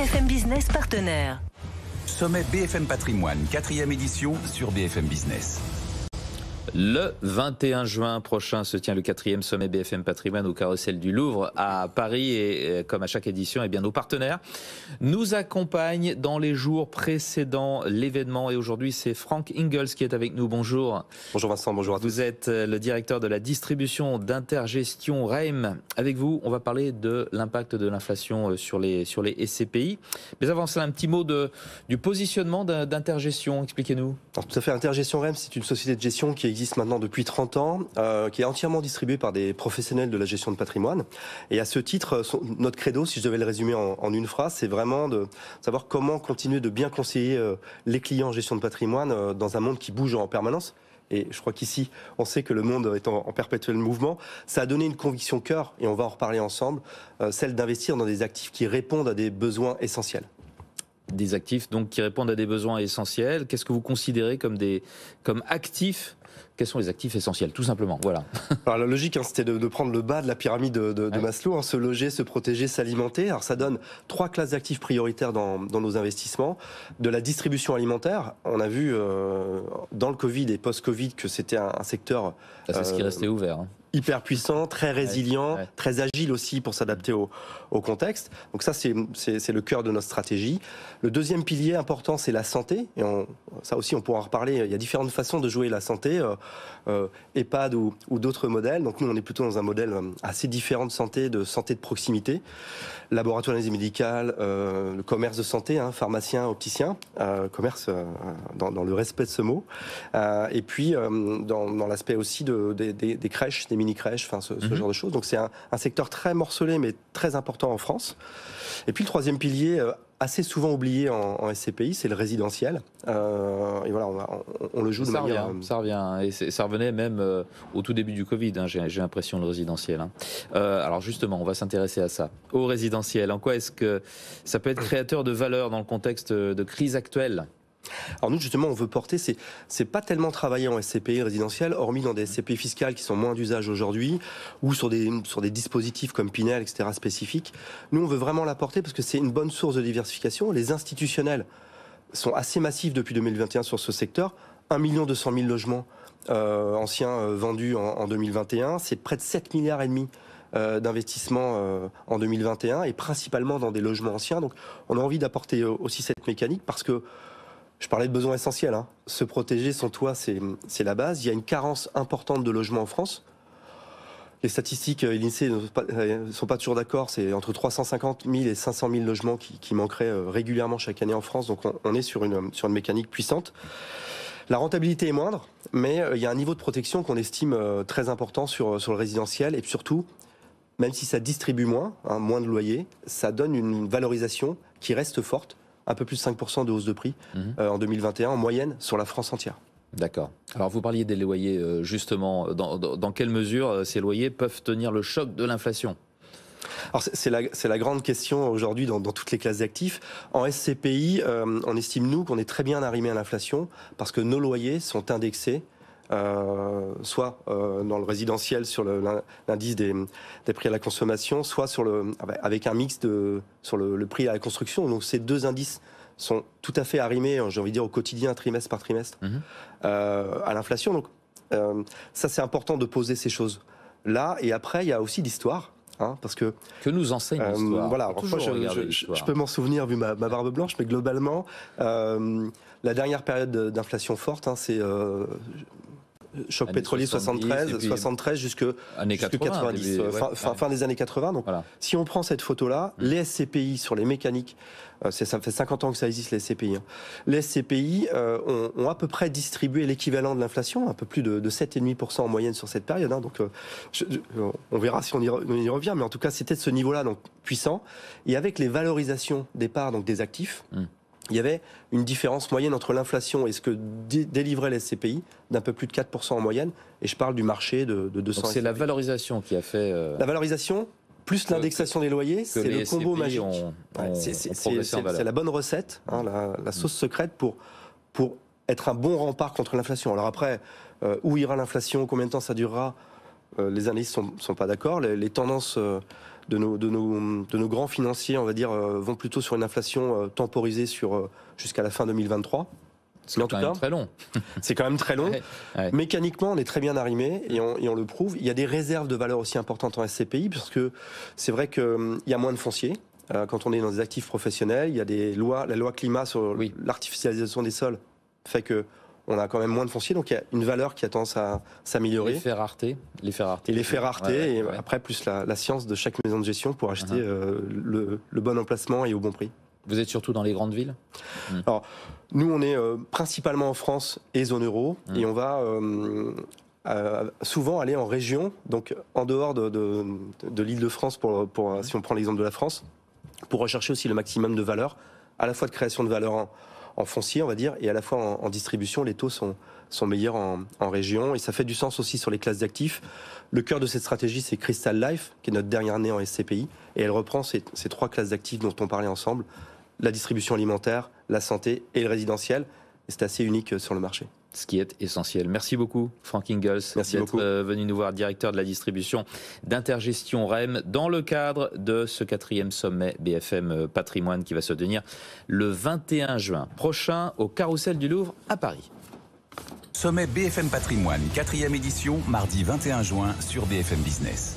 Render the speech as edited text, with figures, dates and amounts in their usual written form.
BFM Business partenaire. Sommet BFM Patrimoine, 4e édition sur BFM Business. Le 21 juin prochain se tient le 4e sommet BFM Patrimoine au Carrousel du Louvre à Paris et comme à chaque édition, nos partenaires nous accompagnent dans les jours précédant l'événement et aujourd'hui c'est Frank Ingels qui est avec nous. Bonjour. Bonjour Vincent, bonjour à tous. Vous êtes le directeur de la distribution d'Intergestion REIM. Avec vous, on va parler de l'impact de l'inflation sur les SCPI. Mais avant cela, un petit mot du positionnement d'Intergestion. Expliquez-nous. Alors, tout à fait, Intergestion REIM, c'est une société de gestion qui existe maintenant depuis 30 ans, qui est entièrement distribuée par des professionnels de la gestion de patrimoine. Et à ce titre, notre credo, si je devais le résumer en une phrase, c'est vraiment de savoir comment continuer de bien conseiller les clients en gestion de patrimoine dans un monde qui bouge en permanence. Et je crois qu'ici, on sait que le monde est en perpétuel mouvement. Ça a donné une conviction cœur, et on va en reparler ensemble, celle d'investir dans des actifs qui répondent à des besoins essentiels. Des actifs donc qui répondent à des besoins essentiels. Qu'est-ce que vous considérez comme actifs ? Quels sont les actifs essentiels, tout simplement? Voilà. Alors la logique, c'était de prendre le bas de la pyramide de Maslow, se loger, se protéger, s'alimenter. Alors ça donne 3 classes d'actifs prioritaires dans nos investissements. De la distribution alimentaire, on a vu dans le Covid et post-Covid que c'était un secteur... C'est ce qui restait ouvert. Hyper puissant, très résilient, très agile aussi pour s'adapter au contexte. Donc ça, c'est le cœur de notre stratégie. Le deuxième pilier important, c'est la santé. Et ça aussi, on pourra en reparler. Il y a différentes façons de jouer la santé, EHPAD ou d'autres modèles. Donc nous, on est plutôt dans un modèle assez différent de santé de proximité. Laboratoire d'analyse médicale, le commerce de santé, pharmacien, opticien, commerce dans le respect de ce mot. Et puis, dans l'aspect aussi des crèches, des mini-crèches, ce genre de choses. Donc c'est un secteur très morcelé, mais très important en France. Et puis le troisième pilier, assez souvent oublié en SCPI, c'est le résidentiel. Et voilà, on le joue de manière... Ça revient. Et ça revenait même au tout début du Covid, j'ai l'impression, le résidentiel. Alors justement, on va s'intéresser à ça. Au résidentiel, en quoi est-ce que ça peut être créateur de valeur dans le contexte de crise actuelle ? Alors nous, justement, on veut porter, c'est pas tellement travailler en SCPI résidentiel, hormis dans des SCPI fiscales qui sont moins d'usage aujourd'hui, ou sur des dispositifs comme Pinel, etc., spécifiques. Nous, on veut vraiment l'apporter parce que c'est une bonne source de diversification. Les institutionnels sont assez massifs depuis 2021 sur ce secteur. 1 200 000 logements anciens vendus en 2021. C'est près de 7,5 milliards d'investissement en 2021, et principalement dans des logements anciens. Donc on a envie d'apporter aussi cette mécanique parce que je parlais de besoins essentiels. Se protéger, son toit, c'est la base. Il y a une carence importante de logements en France. Les statistiques, l'INSEE ne sont pas toujours d'accord. C'est entre 350 000 et 500 000 logements qui manqueraient régulièrement chaque année en France. Donc on est sur une mécanique puissante. La rentabilité est moindre, mais il y a un niveau de protection qu'on estime très important sur le résidentiel. Et surtout, même si ça distribue moins de loyers, ça donne une valorisation qui reste forte. Un peu plus de 5% de hausse de prix en 2021 en moyenne sur la France entière. D'accord. Alors vous parliez des loyers justement. Dans quelle mesure ces loyers peuvent tenir le choc de l'inflation ? Alors c'est la grande question aujourd'hui dans toutes les classes d'actifs. En SCPI, on estime nous qu'on est très bien arrimé à l'inflation parce que nos loyers sont indexés. Soit dans le résidentiel sur l'indice des prix à la consommation, soit avec un mix sur le prix à la construction. Donc ces deux indices sont tout à fait arrimés, j'ai envie de dire, au quotidien, trimestre par trimestre, à l'inflation. Donc ça, c'est important de poser ces choses-là. Et après, il y a aussi l'histoire. Parce que nous enseigne l'histoire. Voilà, je peux m'en souvenir vu ma barbe blanche, mais globalement, la dernière période d'inflation forte, c'est choc pétrolier 73 jusque 90, fin des années 80. Donc, voilà. Si on prend cette photo-là, les SCPI sur les mécaniques, ça fait 50 ans que ça existe, les SCPI. Les SCPI ont à peu près distribué l'équivalent de l'inflation, un peu plus de 7,5% en moyenne sur cette période. Donc, on verra si on y revient, mais en tout cas, c'était de ce niveau-là, donc puissant. Et avec les valorisations des parts, donc des actifs, il y avait une différence moyenne entre l'inflation et ce que délivrait les SCPI d'un peu plus de 4% en moyenne. Et je parle du marché de 200. Donc c'est la valorisation qui a fait... La valorisation, plus l'indexation des loyers, c'est le combo magique. C'est la bonne recette, la sauce secrète pour être un bon rempart contre l'inflation. Alors après, où ira l'inflation, combien de temps ça durera, les analystes ne sont pas d'accord. Les tendances de nos grands financiers, on va dire, vont plutôt sur une inflation temporisée jusqu'à la fin 2023. C'est quand même très long. C'est quand même très long. Ouais. Mécaniquement, on est très bien arrimé et on le prouve. Il y a des réserves de valeur aussi importantes en SCPI, parce que c'est vrai qu'il y a moins de foncier. Quand on est dans des actifs professionnels, il y a des lois, la loi climat sur l'artificialisation des sols fait que on a quand même moins de foncier, donc il y a une valeur qui a tendance à s'améliorer. L'effet rareté. Et l'effet rareté, et après plus la science de chaque maison de gestion pour acheter le bon emplacement et au bon prix. Vous êtes surtout dans les grandes villes? Alors, nous, on est principalement en France et zone euro, et on va souvent aller en région, donc en dehors de l'Île-de-France, si on prend l'exemple de la France, pour rechercher aussi le maximum de valeur, à la fois de création de valeur en foncier, on va dire, et à la fois en distribution. Les taux sont meilleurs en région, et ça fait du sens aussi sur les classes d'actifs. Le cœur de cette stratégie, c'est Crystal Life, qui est notre dernière année en SCPI, et elle reprend ces 3 classes d'actifs dont on parlait ensemble: la distribution alimentaire, la santé et le résidentiel. Et c'est assez unique sur le marché. Ce qui est essentiel. Merci beaucoup, Franck Ingels, d'être venu nous voir, directeur de la distribution d'Intergestion REM, dans le cadre de ce 4e sommet BFM Patrimoine qui va se tenir le 21 juin prochain au Carrousel du Louvre à Paris. Sommet BFM Patrimoine, 4e édition, mardi 21 juin sur BFM Business.